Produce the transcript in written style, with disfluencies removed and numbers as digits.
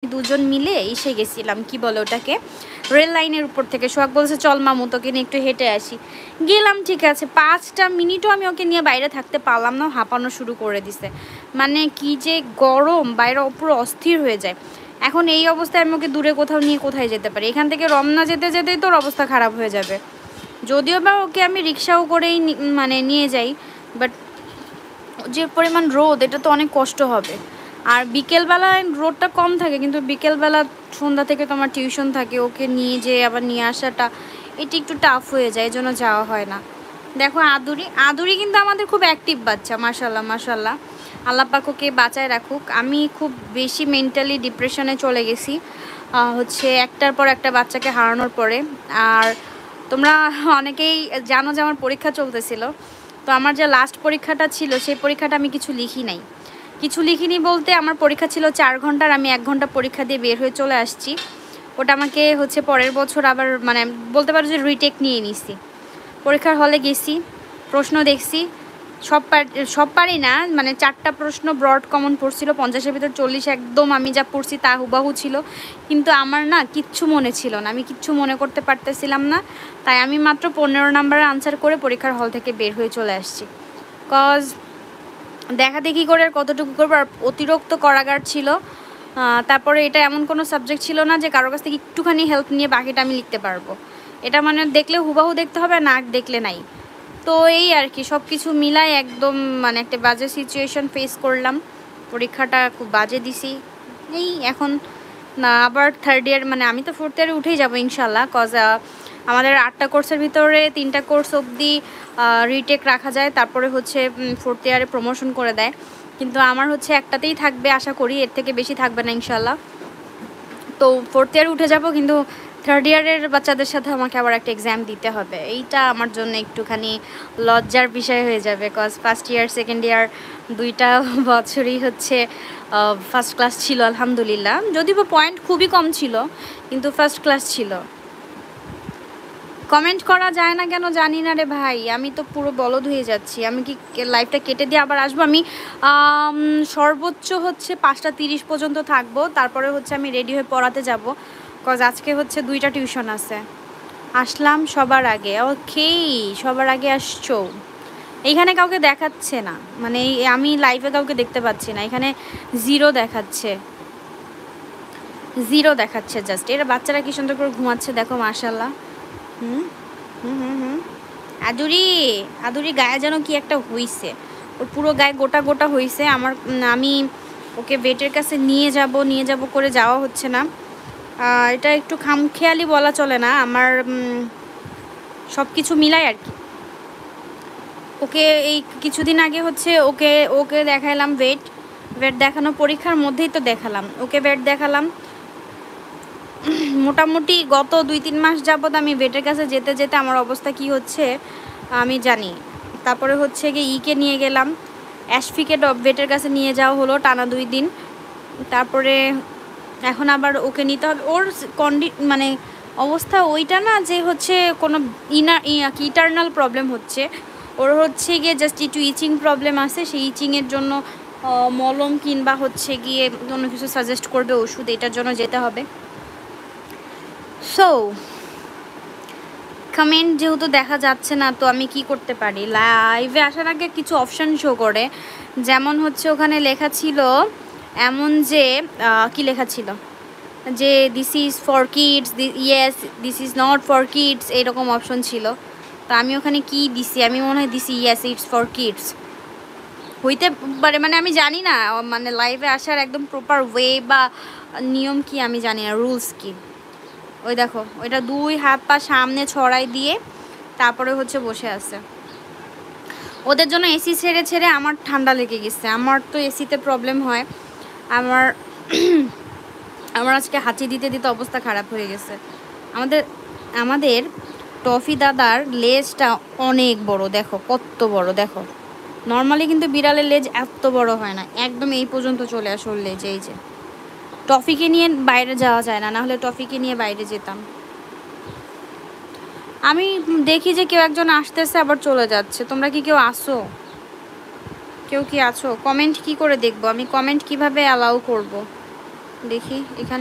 দুজন মিলে এসে গেছিলাম, কি বলে ওটাকে, রেল লাইনের উপর থেকে। সোহাগ বলছে চল মামু তোকে নিয়ে একটু হেঁটে আসি। গেলাম, ঠিক আছে, 5টা মিনিটও আমি ওকে নিয়ে বাইরে থাকতে পারলাম না, হাঁপানো শুরু করে দিছে। মানে কি যে গরম, বাইরে পুরো অস্থির হয়ে যায়। এখন এই অবস্থায় আমি ওকে দূরে কোথাও নিয়ে কোথায় যেতে পারি? এখান থেকে রমনা যেতে যেতেই তোর অবস্থা খারাপ হয়ে যাবে। যদিও বা ওকে আমি রিক্সাও করেই মানে নিয়ে যাই, বাট যে পরিমাণ রোদ, এটা তো অনেক কষ্ট হবে। আর বিকেলবেলায় রোদটা কম থাকে, কিন্তু বিকেলবেলা সন্ধ্যা থেকে তোমার টিউশন থাকে, ওকে নিয়ে যেয়ে আবার নিয়ে আসাটা এটি একটু টাফ হয়ে যায়, এই জন্য যাওয়া হয় না। দেখো আদুরি কিন্তু আমাদের খুব অ্যাক্টিভ বাচ্চা, মাশাল্লাহ মাশাল্লাহ, আল্লাহ পাক ওকে বাঁচায় রাখুক। আমি খুব বেশি মেন্টালি ডিপ্রেশনে চলে গেছি হচ্ছে একটার পর একটা বাচ্চাকে হারানোর পরে। আর তোমরা অনেকেই জানো যে আমার পরীক্ষা চলতেছিল, তো আমার যে লাস্ট পরীক্ষাটা ছিল সেই পরীক্ষাটা আমি কিছু লিখিনি বলতে আমার পরীক্ষা ছিল 4 ঘন্টার, আমি 1 ঘন্টা পরীক্ষা দিয়ে বের হয়ে চলে আসছি। ওটা আমাকে হচ্ছে পরের বছর আবার মানে বলতে পারো যে রিটেক নিয়ে নিছি। পরীক্ষার হলে গেছি, প্রশ্ন দেখছি, সব পারি না, মানে 4টা প্রশ্ন ব্রড কমন পড়ছিল, 50-এর ভিতর 40 একদম আমি যা পড়ছি তা হুবাহু ছিল। কিন্তু আমার না কিচ্ছু মনে ছিল না, আমি কিচ্ছু মনে করতে পারতেছিলাম না, তাই আমি মাত্র 15 নাম্বারে আনসার করে পরীক্ষার হল থেকে বের হয়ে চলে আসছি। কজ দেখা দেখি করে আর কতটুকু করবো, আর অতিরিক্ত করাগার ছিল। তারপরে এটা এমন কোনো সাবজেক্ট ছিল না যে কারোর কাছ থেকে একটুখানি হেল্প নিয়ে বাকিটা আমি লিখতে পারবো। এটা মানে দেখলে হুবাহু দেখতে হবে, না দেখলে নাই। তো এই আর কি, সব কিছু মিলাই একদম মানে একটা বাজে সিচুয়েশন ফেস করলাম। পরীক্ষাটা খুব বাজে দিছি। এই এখন না আবার 3rd ইয়ার, মানে আমি তো 4th ইয়ারে উঠেই যাবো ইনশাল্লাহ। কজ আমাদের 8টা কোর্সের ভিতরে 3টা কোর্স অবধি রিটেক রাখা যায়, তারপরে হচ্ছে 4th ইয়ারে প্রমোশন করে দেয়। কিন্তু আমার হচ্ছে একটাতেই থাকবে আশা করি, এর থেকে বেশি থাকবে না ইনশাল্লাহ। তো 4th ইয়ারে উঠে যাব, কিন্তু 3rd ইয়ারের বাচ্চাদের সাথে আমাকে আবার একটা এক্সাম দিতে হবে। এইটা আমার জন্য একটুখানি লজ্জার বিষয় হয়ে যাবে। কজ 1st ইয়ার 2nd ইয়ার 2টা বছরই হচ্ছে ফার্স্ট ক্লাস ছিল আলহামদুলিল্লাহ, যদিও পয়েন্ট খুবই কম ছিল, কিন্তু ফার্স্ট ক্লাস ছিল। কমেন্ট করা যায় না কেন জানি না রে ভাই, আমি তো পুরো বলদ হয়ে যাচ্ছি। আমি কি লাইভটা কেটে দিয়ে আবার আসবো? আমি সর্বোচ্চ হচ্ছে 5টা 30 পর্যন্ত থাকবো, তারপরে হচ্ছে আমি রেডি হয়ে পড়াতে যাব। কজ আজকে হচ্ছে 2টা টিউশন আছে। আসলাম সবার আগে, ওকে সবার আগে আসছো। এইখানে কাউকে দেখাচ্ছে না, মানে আমি লাইভে কাউকে দেখতে পাচ্ছি না, এখানে জিরো দেখাচ্ছে জাস্ট। এরা বাচ্চারা কি সুন্দর করে ঘুমাচ্ছে দেখো, মাশাল্লাহ। হুম হুম হুম হুম আদুরি গায়ে যেন কি একটা হইছে, ওর পুরো গায়ে গোটা গোটা হইছে। আমি ওকে ভেটের কাছে নিয়ে যাব করে যাওয়া হচ্ছে না। এটা একটু খামখেয়ালি বলা চলে না, আমার সব কিছু মিলাই আর কি। ওকে এই কিছুদিন আগে হচ্ছে ওকে দেখালাম ভেট দেখানো, পরীক্ষার মধ্যেই তো দেখালাম ওকে ভেট দেখালাম। মোটামুটি গত 2-3 মাস যাবৎ আমি ভেটের কাছে যেতে যেতে আমার অবস্থা কি হচ্ছে আমি জানি। তারপরে হচ্ছে গিয়ে ইকে নিয়ে গেলাম, অ্যাশফিকে ভেটের কাছে নিয়ে যাওয়া হলো টানা 2 দিন। তারপরে এখন আবার ওকে নিতে হবে। ওর মানে অবস্থা ওইটা না যে হচ্ছে কোনো ইটারনাল প্রবলেম হচ্ছে, ওর হচ্ছে গিয়ে জাস্ট একটু ইচিং প্রবলেম আছে। সেই ইচিংয়ের জন্য মলম কিংবা হচ্ছে গিয়ে অন্য কিছু সাজেস্ট করবে ওষুধ, এটার জন্য যেতে হবে। সো কমেন্ট যেহেতু দেখা যাচ্ছে না, তো আমি কি করতে পারি? লাইভে আসার আগে কিছু অপশান শো করে, যেমন হচ্ছে ওখানে লেখা ছিল এমন যে কি লেখা ছিল যে this is for kids, yes this is not for kids, এরকম অপশন ছিল। তো আমি ওখানে কি দিছি, আমি মনে হয় দিছি ইয়েস ইটস ফর কিডস। হইতে পারে, মানে আমি জানি না, মানে লাইভে আসার একদম প্রপার ওয়ে বা নিয়ম কি আমি জানি না, রুলস কি। ওই দেখো ওইটা 2 হাত পা সামনে ছড়াই দিয়ে তারপরে হচ্ছে বসে আছে। ওদের জন্য এসি ছেড়ে ছেড়ে আমার ঠান্ডা লেগে গেছে। আমার তো এসিতে প্রবলেম হয়, আমার আজকে হাঁচি দিতে দিতে অবস্থা খারাপ হয়ে গেছে। আমাদের টফি দাদার লেজটা অনেক বড়, দেখো কত বড়, দেখো নর্মালি কিন্তু বিড়ালের লেজ এত বড় হয় না, একদম এই পর্যন্ত চলে আসে ওর লেজ। এই যে টফিকে নিয়ে বাইরে যাওয়া যায় না, নাহলে টফিকে নিয়ে বাইরে যেতাম। আমি দেখি যে কেউ একজন আসতেছে আবার চলে যাচ্ছে। তোমরা কি কেউ আসো? কেউ কি আছো? কমেন্ট কি করে দেখবো আমি? কমেন্ট কিভাবে অ্যালাউ করব? দেখি এখানে